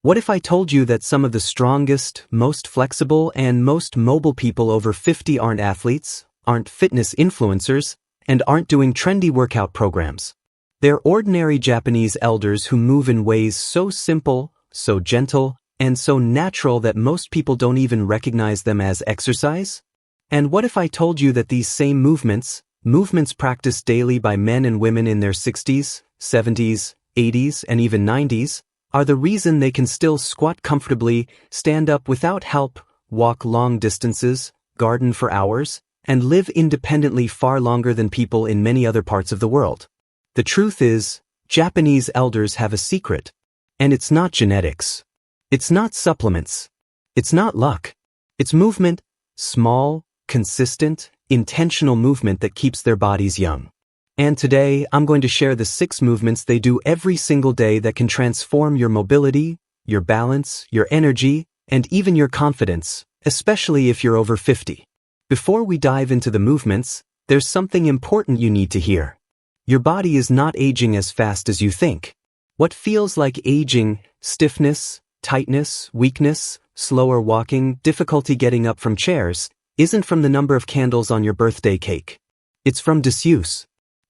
What if I told you that some of the strongest, most flexible, and most mobile people over 50 aren't athletes, aren't fitness influencers, and aren't doing trendy workout programs? They're ordinary Japanese elders who move in ways so simple, so gentle, and so natural that most people don't even recognize them as exercise? And what if I told you that these same movements practiced daily by men and women in their 60s, 70s, 80s, and even 90s, are the reason they can still squat comfortably, stand up without help, walk long distances, garden for hours, and live independently far longer than people in many other parts of the world? The truth is, Japanese elders have a secret. And it's not genetics. It's not supplements. It's not luck. It's movement, small, consistent, intentional movement that keeps their bodies young. And today, I'm going to share the 6 movements they do every single day that can transform your mobility, your balance, your energy, and even your confidence, especially if you're over 50. Before we dive into the movements, there's something important you need to hear. Your body is not aging as fast as you think. What feels like aging, stiffness, tightness, weakness, slower walking, difficulty getting up from chairs, isn't from the number of candles on your birthday cake. It's from disuse.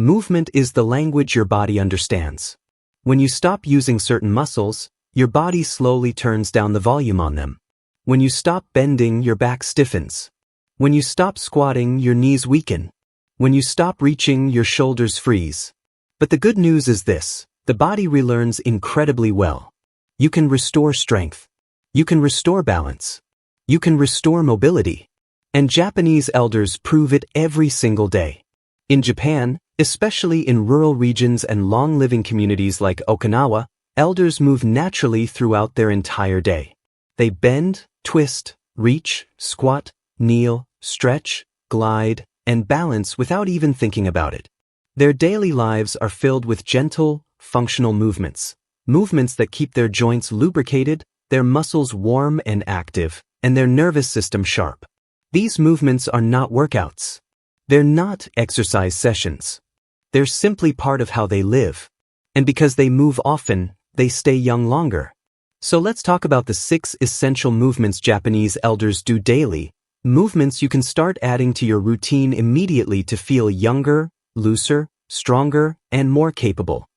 Movement is the language your body understands. When you stop using certain muscles, your body slowly turns down the volume on them. When you stop bending, your back stiffens. When you stop squatting, your knees weaken. When you stop reaching, your shoulders freeze. But the good news is this: the body relearns incredibly well. You can restore strength. You can restore balance. You can restore mobility. And Japanese elders prove it every single day. In Japan, especially in rural regions and long-living communities like Okinawa, elders move naturally throughout their entire day. They bend, twist, reach, squat, kneel, stretch, glide, and balance without even thinking about it. Their daily lives are filled with gentle, functional movements that keep their joints lubricated, their muscles warm and active, and their nervous system sharp. These movements are not workouts. They're not exercise sessions. They're simply part of how they live. And because they move often, they stay young longer. So let's talk about the 6 essential movements Japanese elders do daily, movements you can start adding to your routine immediately to feel younger, looser, stronger, and more capable.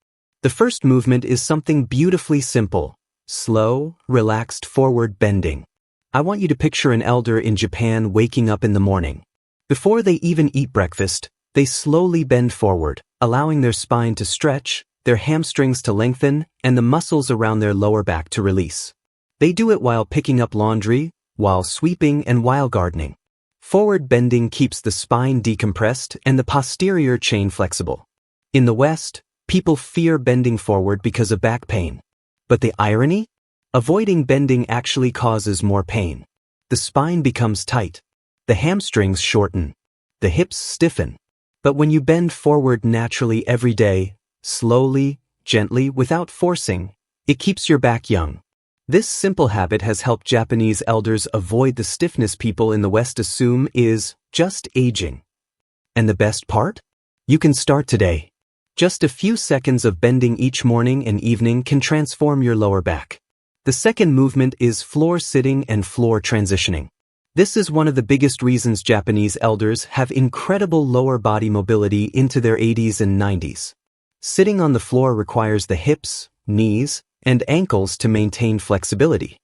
The first movement is something beautifully simple: slow, relaxed forward bending. I want you to picture an elder in Japan waking up in the morning. Before they even eat breakfast, they slowly bend forward, allowing their spine to stretch, their hamstrings to lengthen, and the muscles around their lower back to release. They do it while picking up laundry, while sweeping, and while gardening. Forward bending keeps the spine decompressed and the posterior chain flexible. In the West, people fear bending forward because of back pain. But the irony? Avoiding bending actually causes more pain. The spine becomes tight. The hamstrings shorten. The hips stiffen. But when you bend forward naturally every day, slowly, gently, without forcing, it keeps your back young. This simple habit has helped Japanese elders avoid the stiffness people in the West assume is just aging. And the best part? You can start today. Just a few seconds of bending each morning and evening can transform your lower back. The second movement is floor sitting and floor transitioning. This is one of the biggest reasons Japanese elders have incredible lower body mobility into their 80s and 90s. Sitting on the floor requires the hips, knees, and ankles to maintain flexibility.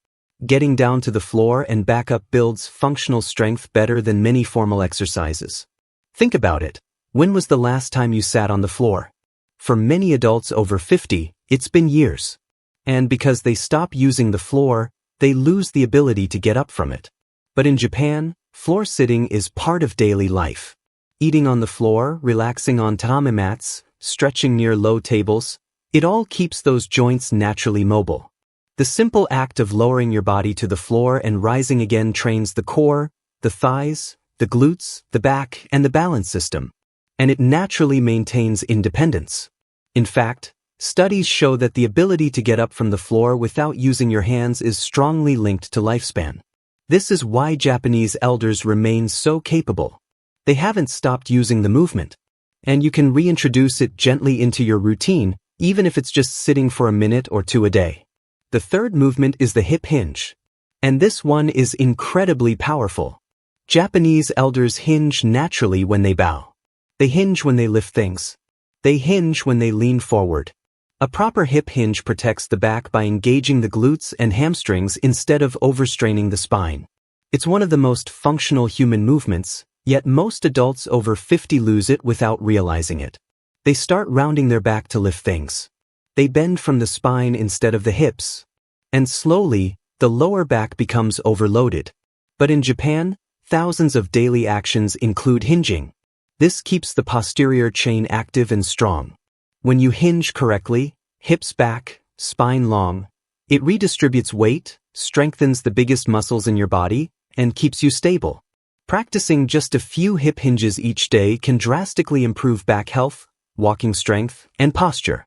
Getting down to the floor and back up builds functional strength better than many formal exercises. Think about it. When was the last time you sat on the floor? For many adults over 50, it's been years. And because they stop using the floor, they lose the ability to get up from it. But in Japan, floor sitting is part of daily life. Eating on the floor, relaxing on tatami mats, stretching near low tables, it all keeps those joints naturally mobile. The simple act of lowering your body to the floor and rising again trains the core, the thighs, the glutes, the back, and the balance system. And it naturally maintains independence. In fact, studies show that the ability to get up from the floor without using your hands is strongly linked to lifespan. This is why Japanese elders remain so capable. They haven't stopped using the movement. And you can reintroduce it gently into your routine, even if it's just sitting for a minute or two a day. The third movement is the hip hinge. And this one is incredibly powerful. Japanese elders hinge naturally when they bow. They hinge when they lift things. They hinge when they lean forward. A proper hip hinge protects the back by engaging the glutes and hamstrings instead of overstraining the spine. It's one of the most functional human movements, yet most adults over 50 lose it without realizing it. They start rounding their back to lift things. They bend from the spine instead of the hips. And slowly, the lower back becomes overloaded. But in Japan, thousands of daily actions include hinging. This keeps the posterior chain active and strong. When you hinge correctly, hips back, spine long, it redistributes weight, strengthens the biggest muscles in your body, and keeps you stable. Practicing just a few hip hinges each day can drastically improve back health, walking strength, and posture.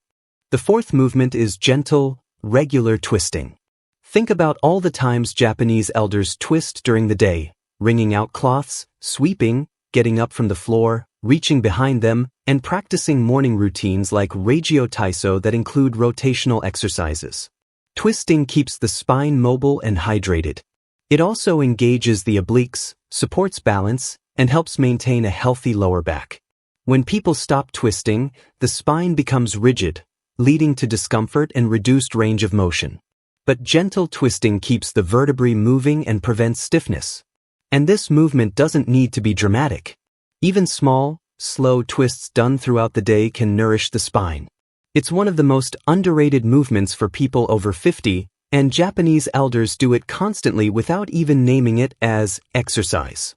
The fourth movement is gentle, regular twisting. Think about all the times Japanese elders twist during the day, wringing out cloths, sweeping, getting up from the floor, reaching behind them, and practicing morning routines like Regio Taiso that include rotational exercises. Twisting keeps the spine mobile and hydrated. It also engages the obliques, supports balance, and helps maintain a healthy lower back. When people stop twisting, the spine becomes rigid, leading to discomfort and reduced range of motion. But gentle twisting keeps the vertebrae moving and prevents stiffness. And this movement doesn't need to be dramatic. Even small, slow twists done throughout the day can nourish the spine. It's one of the most underrated movements for people over 50, and Japanese elders do it constantly without even naming it as exercise.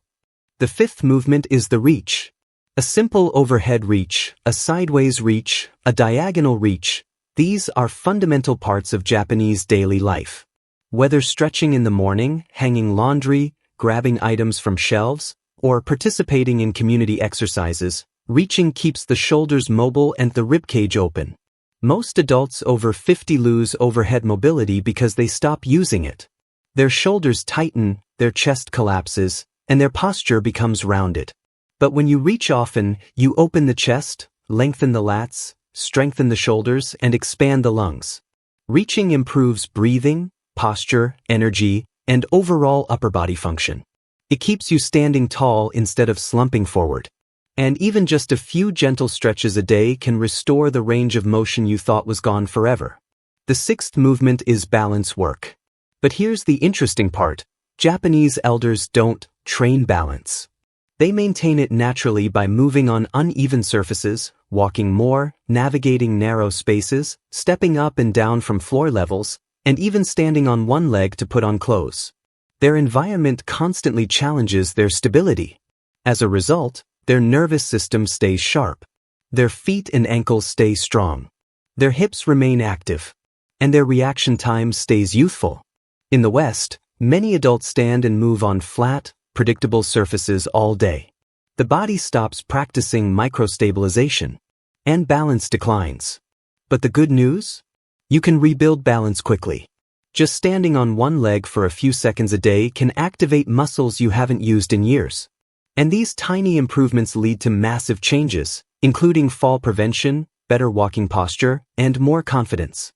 The fifth movement is the reach. A simple overhead reach, a sideways reach, a diagonal reach, these are fundamental parts of Japanese daily life. Whether stretching in the morning, hanging laundry, grabbing items from shelves, or participating in community exercises, reaching keeps the shoulders mobile and the ribcage open. Most adults over 50 lose overhead mobility because they stop using it. Their shoulders tighten, their chest collapses, and their posture becomes rounded. But when you reach often, you open the chest, lengthen the lats, strengthen the shoulders, and expand the lungs. Reaching improves breathing, posture, energy, and overall upper body function. It keeps you standing tall instead of slumping forward. And even just a few gentle stretches a day can restore the range of motion you thought was gone forever. The sixth movement is balance work. But here's the interesting part. Japanese elders don't train balance. They maintain it naturally by moving on uneven surfaces, walking more, navigating narrow spaces, stepping up and down from floor levels, and even standing on one leg to put on clothes. Their environment constantly challenges their stability. As a result, their nervous system stays sharp. Their feet and ankles stay strong. Their hips remain active. And their reaction time stays youthful. In the West, many adults stand and move on flat, predictable surfaces all day. The body stops practicing microstabilization, and balance declines. But the good news? You can rebuild balance quickly. Just standing on one leg for a few seconds a day can activate muscles you haven't used in years. And these tiny improvements lead to massive changes, including fall prevention, better walking posture, and more confidence.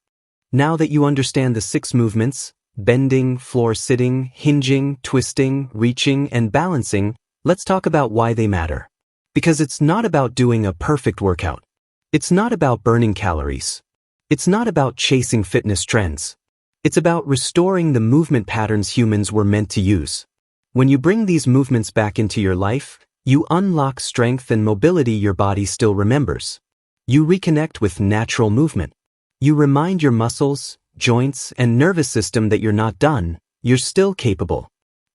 Now that you understand the 6 movements, bending, floor sitting, hinging, twisting, reaching, and balancing, let's talk about why they matter. Because it's not about doing a perfect workout. It's not about burning calories. It's not about chasing fitness trends. It's about restoring the movement patterns humans were meant to use. When you bring these movements back into your life, you unlock strength and mobility your body still remembers. You reconnect with natural movement. You remind your muscles, joints, and nervous system that you're not done, you're still capable.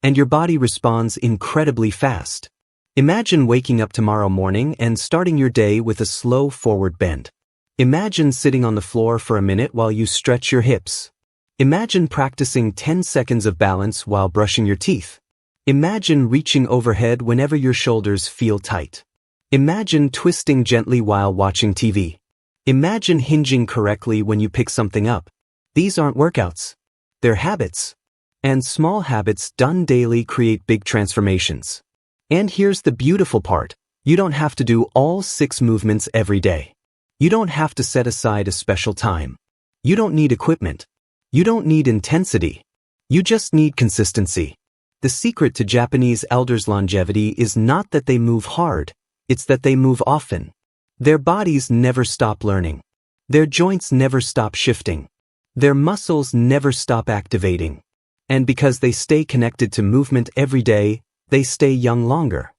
And your body responds incredibly fast. Imagine waking up tomorrow morning and starting your day with a slow forward bend. Imagine sitting on the floor for a minute while you stretch your hips. Imagine practicing 10 seconds of balance while brushing your teeth. Imagine reaching overhead whenever your shoulders feel tight. Imagine twisting gently while watching TV. Imagine hinging correctly when you pick something up. These aren't workouts. They're habits. And small habits done daily create big transformations. And here's the beautiful part. You don't have to do all 6 movements every day. You don't have to set aside a special time. You don't need equipment. You don't need intensity. You just need consistency. The secret to Japanese elders' longevity is not that they move hard, it's that they move often. Their bodies never stop learning. Their joints never stop shifting. Their muscles never stop activating. And because they stay connected to movement every day, they stay young longer.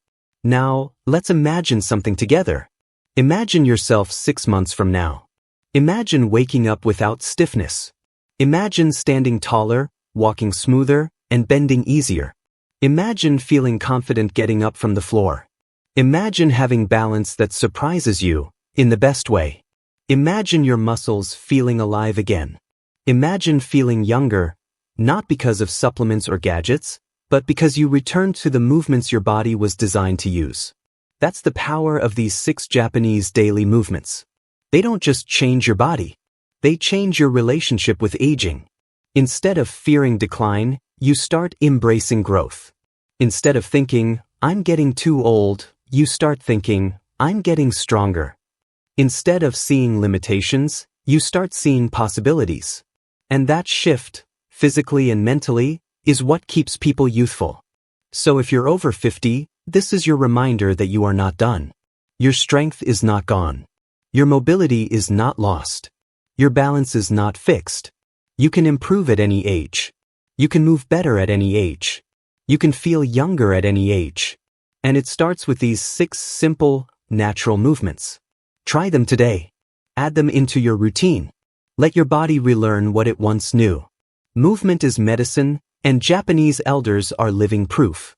Now, let's imagine something together. Imagine yourself 6 months from now. Imagine waking up without stiffness. Imagine standing taller, walking smoother, and bending easier. Imagine feeling confident getting up from the floor. Imagine having balance that surprises you, in the best way. Imagine your muscles feeling alive again. Imagine feeling younger, not because of supplements or gadgets, but because you returned to the movements your body was designed to use. That's the power of these 6 Japanese daily movements. They don't just change your body. They change your relationship with aging. Instead of fearing decline, you start embracing growth. Instead of thinking, I'm getting too old, you start thinking, I'm getting stronger. Instead of seeing limitations, you start seeing possibilities. And that shift, physically and mentally, is what keeps people youthful. So if you're over 50, this is your reminder that you are not done. Your strength is not gone. Your mobility is not lost. Your balance is not fixed. You can improve at any age. You can move better at any age. You can feel younger at any age. And it starts with these 6 simple, natural movements. Try them today. Add them into your routine. Let your body relearn what it once knew. Movement is medicine, and Japanese elders are living proof.